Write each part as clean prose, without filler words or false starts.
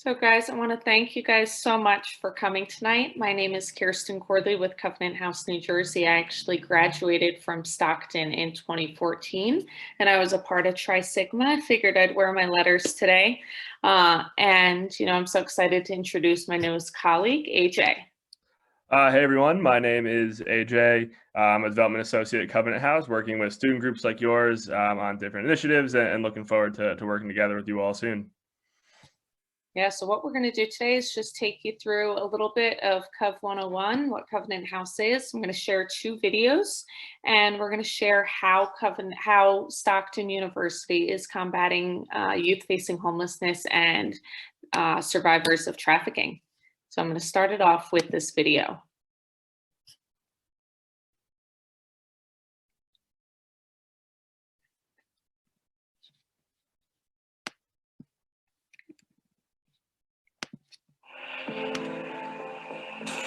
So guys, I want to thank you guys so much for coming tonight. My name is Kirsten Corley with Covenant House, New Jersey. I actually graduated from Stockton in 2014, and I was a part of Tri Sigma. I figured I'd wear my letters today. I'm so excited to introduce my newest colleague, AJ. Hey everyone, my name is AJ. I'm a development associate at Covenant House, working with student groups like yours on different initiatives and looking forward to working together with you all soon. Yeah, so what we're going to do today is just take you through a little bit of Cov 101, what Covenant House is. I'm going to share two videos, and we're going to share how Stockton University is combating youth facing homelessness and survivors of trafficking. So I'm going to start it off with this video.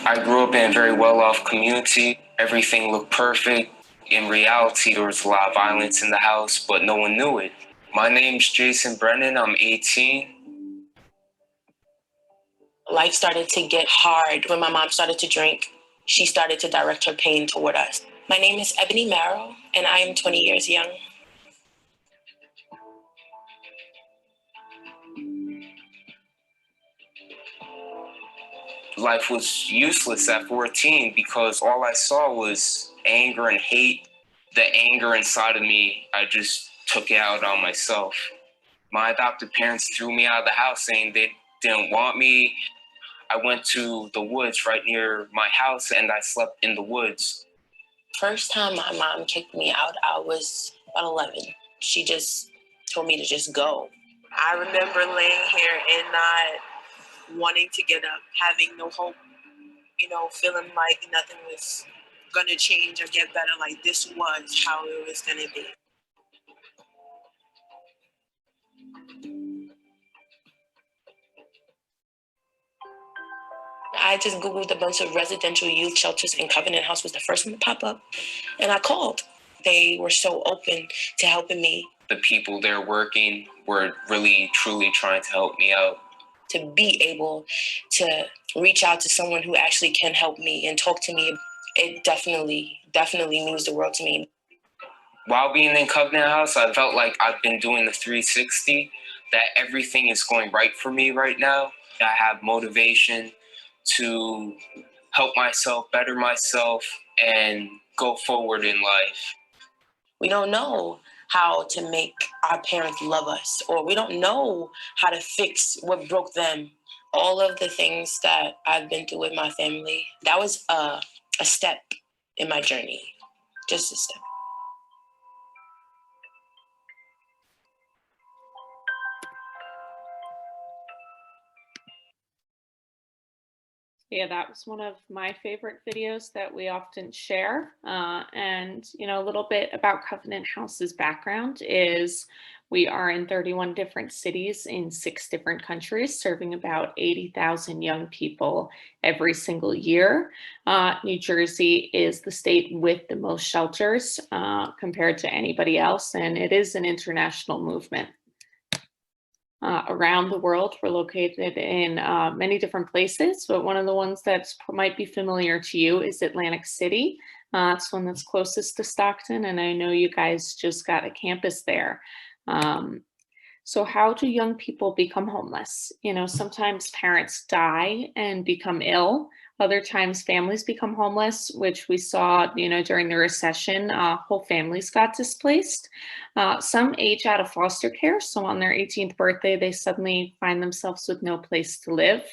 I grew up in a very well-off community. Everything looked perfect. In reality, there was a lot of violence in the house, but no one knew it. My name's Jason Brennan. I'm 18. Life started to get hard when my mom started to drink. She started to direct her pain toward us. My name is Ebony Marrow, and I am 20 years young. Life was useless at 14 because all I saw was anger and hate. The anger inside of me, I just took it out on myself. My adopted parents threw me out of the house saying they didn't want me. I went to the woods right near my house and I slept in the woods. First time my mom kicked me out, I was about 11. She just told me to just go. I remember laying here and not wanting to get up, having no hope, feeling like nothing was going to change or get better, like this was how it was going to be. I just Googled a bunch of residential youth shelters, and Covenant House was the first one to pop up, and I called. They were so open to helping me. The people there working were really, truly trying to help me out. To be able to reach out to someone who actually can help me and talk to me, it definitely means the world to me. While being in Covenant House, I felt like I've been doing the 360, that everything is going right for me right now. I have motivation to help myself, better myself, and go forward in life. We don't know how to make our parents love us, or we don't know how to fix what broke them. All of the things that I've been through with my family, that was a step in my journey, just a step. Yeah, that was one of my favorite videos that we often share. A little bit about Covenant House's background is we are in 31 different cities in 6 different countries, serving about 80,000 young people every single year. New Jersey is the state with the most shelters compared to anybody else, and it is an international movement. Around the world. We're located in many different places, but one of the ones that might be familiar to you is Atlantic City. It's one that's closest to Stockton, and I know you guys just got a campus there. So how do young people become homeless? Sometimes parents die and become ill. Other times families become homeless, which we saw, during the recession, whole families got displaced. Some age out of foster care. So on their 18th birthday, they suddenly find themselves with no place to live.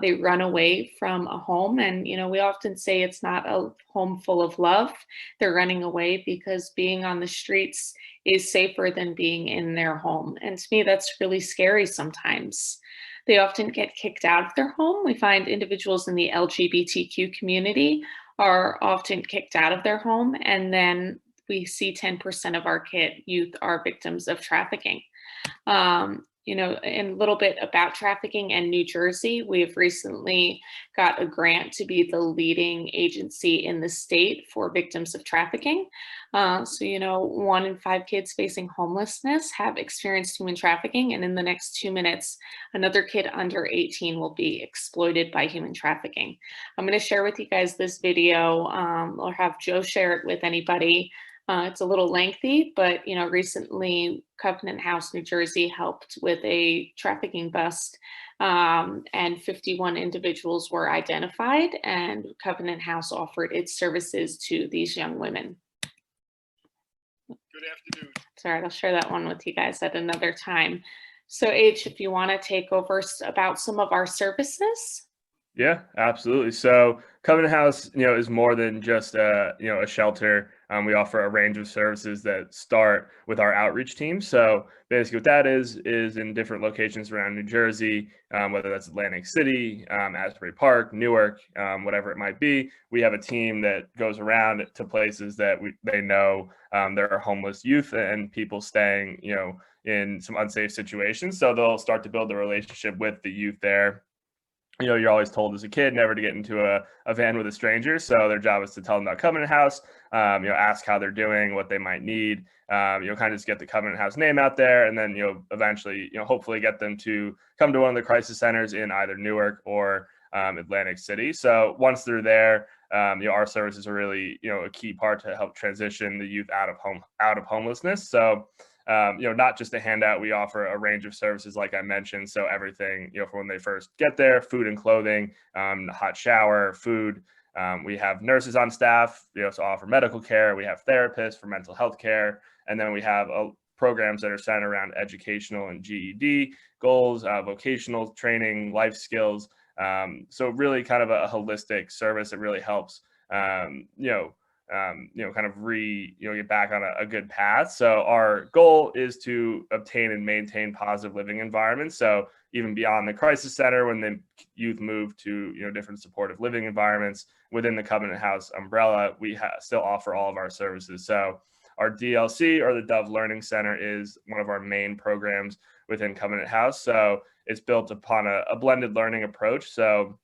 They run away from a home. And, we often say it's not a home full of love. They're running away because being on the streets is safer than being in their home. And to me, that's really scary sometimes. They often get kicked out of their home. We find individuals in the LGBTQ community are often kicked out of their home. And then we see 10% of our youth are victims of trafficking. and a little bit about trafficking and New Jersey. We have recently got a grant to be the leading agency in the state for victims of trafficking. So, 1 in 5 kids facing homelessness have experienced human trafficking. And in the next 2 minutes, another kid under 18 will be exploited by human trafficking. I'm going to share with you guys this video, or have Joe share it with anybody. It's a little lengthy, but recently Covenant House, New Jersey, helped with a trafficking bust, and 51 individuals were identified, and Covenant House offered its services to these young women. Good afternoon. It's all right, I'll share that one with you guys at another time. So, H, if you want to take over about some of our services. Yeah, absolutely. So Covenant House, is more than just a shelter. We offer a range of services that start with our outreach team. So basically, what that is in different locations around New Jersey, whether that's Atlantic City, Asbury Park, Newark, whatever it might be. We have a team that goes around to places that they know there are homeless youth and people staying, in some unsafe situations. So they'll start to build a relationship with the youth there. You're always told as a kid never to get into a van with a stranger. So their job is to tell them about Covenant House, ask how they're doing, what they might need, kind of just get the Covenant House name out there. And then, eventually, hopefully get them to come to one of the crisis centers in either Newark or Atlantic City. So once they're there, our services are really, a key part to help transition the youth out of homelessness. So not just a handout, we offer a range of services, like I mentioned. So everything, from when they first get there, food and clothing, hot shower, food. We have nurses on staff, to offer medical care. We have therapists for mental health care. And then we have programs that are centered around educational and GED goals, vocational training, life skills. So really kind of a holistic service that really helps, kind of get back on a good path. So our goal is to obtain and maintain positive living environments. So even beyond the crisis center, when the youth move to, different supportive living environments within the Covenant House umbrella, we still offer all of our services. So our DLC, or the Dove Learning Center, is one of our main programs within Covenant House. So it's built upon a blended learning approach. So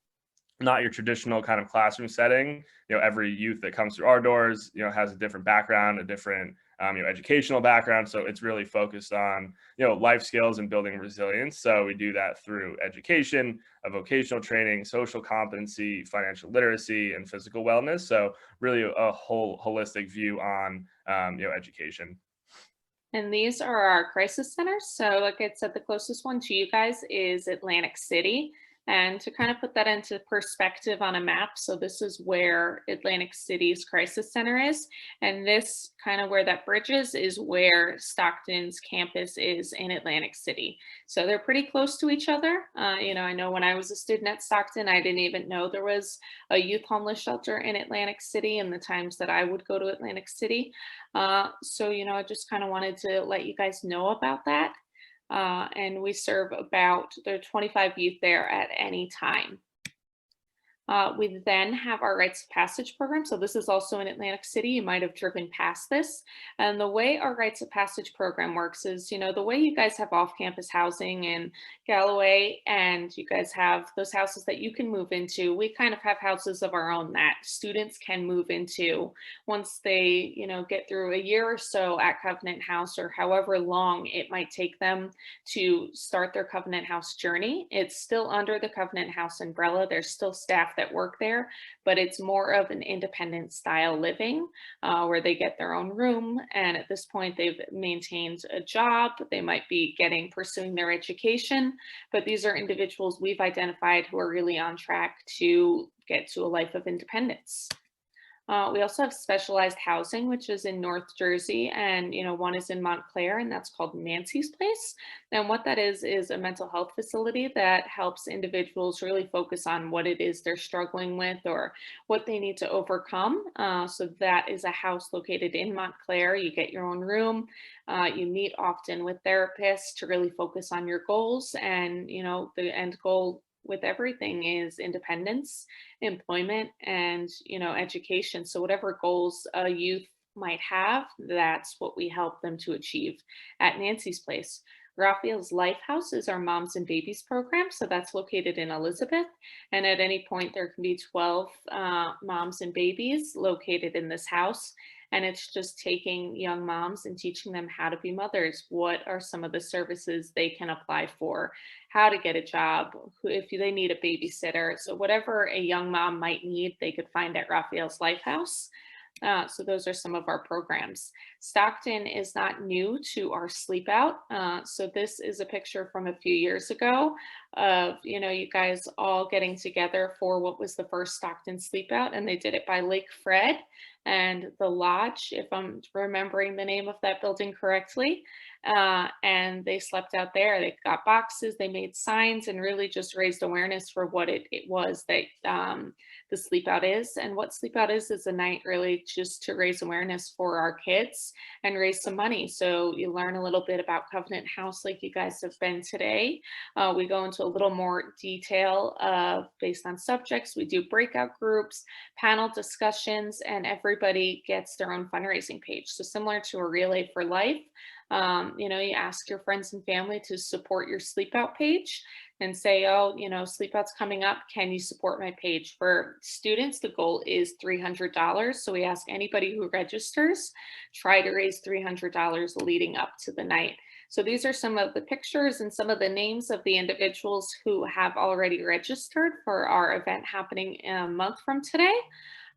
not your traditional kind of classroom setting. Every youth that comes through our doors, has a different background, a different, educational background. So it's really focused on, life skills and building resilience. So we do that through education, vocational training, social competency, financial literacy, and physical wellness. So really a whole holistic view on, education. And these are our crisis centers. So like I said, the closest one to you guys is Atlantic City. And to kind of put that into perspective on a map, so this is where Atlantic City's crisis center is. And this kind of where that bridges is where Stockton's campus is in Atlantic City. So they're pretty close to each other. I know when I was a student at Stockton, I didn't even know there was a youth homeless shelter in Atlantic City in the times that I would go to Atlantic City. So, I just kind of wanted to let you guys know about that. And we serve there are 25 youth there at any time. We then have our rites of passage program. So this is also in Atlantic City. You might have driven past this. And the way our rites of passage program works is, the way you guys have off-campus housing in Galloway, and you guys have those houses that you can move into, we kind of have houses of our own that students can move into once they, get through a year or so at Covenant House, or however long it might take them to start their Covenant House journey. It's still under the Covenant House umbrella. There's still staff that work there, but it's more of an independent style living, where they get their own room. And at this point, they've maintained a job. They might be pursuing their education, but these are individuals we've identified who are really on track to get to a life of independence. We also have specialized housing, which is in North Jersey, and one is in Montclair, and that's called Nancy's Place. And what that is a mental health facility that helps individuals really focus on what it is they're struggling with or what they need to overcome. So that is a house located in Montclair. You get your own room. You meet often with therapists to really focus on your goals, and the end goal with everything is independence, employment, and education. So whatever goals a youth might have, that's what we help them to achieve at Nancy's Place. Raphael's Life House is our moms and babies program. So that's located in Elizabeth. And at any point, there can be 12 moms and babies located in this house. And it's just taking young moms and teaching them how to be mothers. What are some of the services they can apply for? How to get a job, if they need a babysitter. So whatever a young mom might need, they could find at Raphael's Life House. So those are some of our programs. Stockton is not new to our sleep out. So this is a picture from a few years ago of, you guys all getting together for what was the first Stockton Sleep Out, and they did it by Lake Fred and the Lodge, if I'm remembering the name of that building correctly. And they slept out there. They got boxes, they made signs, and really just raised awareness for what it was that the sleep out is. And what sleep out is a night really just to raise awareness for our kids and raise some money. So you learn a little bit about Covenant House like you guys have been today. We go into a little more detail based on subjects. We do breakout groups, panel discussions, and everybody gets their own fundraising page. So similar to a Relay for Life, you ask your friends and family to support your sleep out page and say, oh, sleep out's coming up. Can you support my page? For students, the goal is $300. So we ask anybody who registers, try to raise $300 leading up to the night. So these are some of the pictures and some of the names of the individuals who have already registered for our event happening a month from today.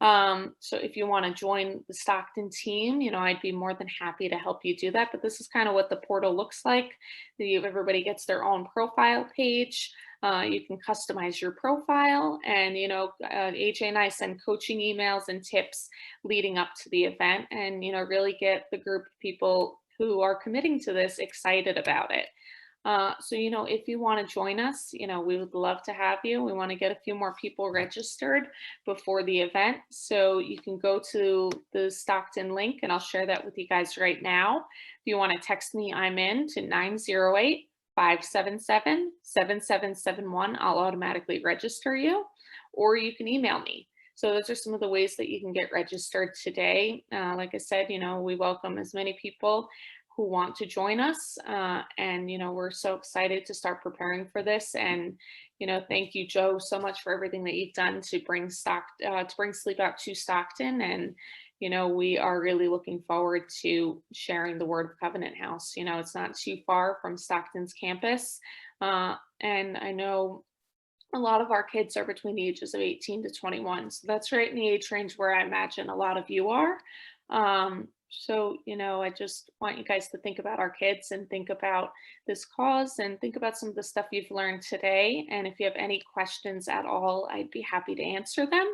So if you want to join the Stockton team, I'd be more than happy to help you do that. But this is kind of what the portal looks like. Everybody gets their own profile page. You can customize your profile, and AJ and I send coaching emails and tips leading up to the event, and really get the group of people who are committing to this excited about it. So, if you want to join us, we would love to have you. We want to get a few more people registered before the event. So you can go to the Stockton link, and I'll share that with you guys right now. If you want to text me, I'm in to 908-577-7771. I'll automatically register you, or you can email me. So those are some of the ways that you can get registered today. Like I said, we welcome as many people who want to join us. And we're so excited to start preparing for this. And, thank you, Joe, so much for everything that you've done to bring Sleep Out to Stockton. And, we are really looking forward to sharing the word of Covenant House. It's not too far from Stockton's campus. And I know a lot of our kids are between the ages of 18 to 21. So that's right in the age range where I imagine a lot of you are. So, I just want you guys to think about our kids and think about this cause and think about some of the stuff you've learned today. And if you have any questions at all, I'd be happy to answer them.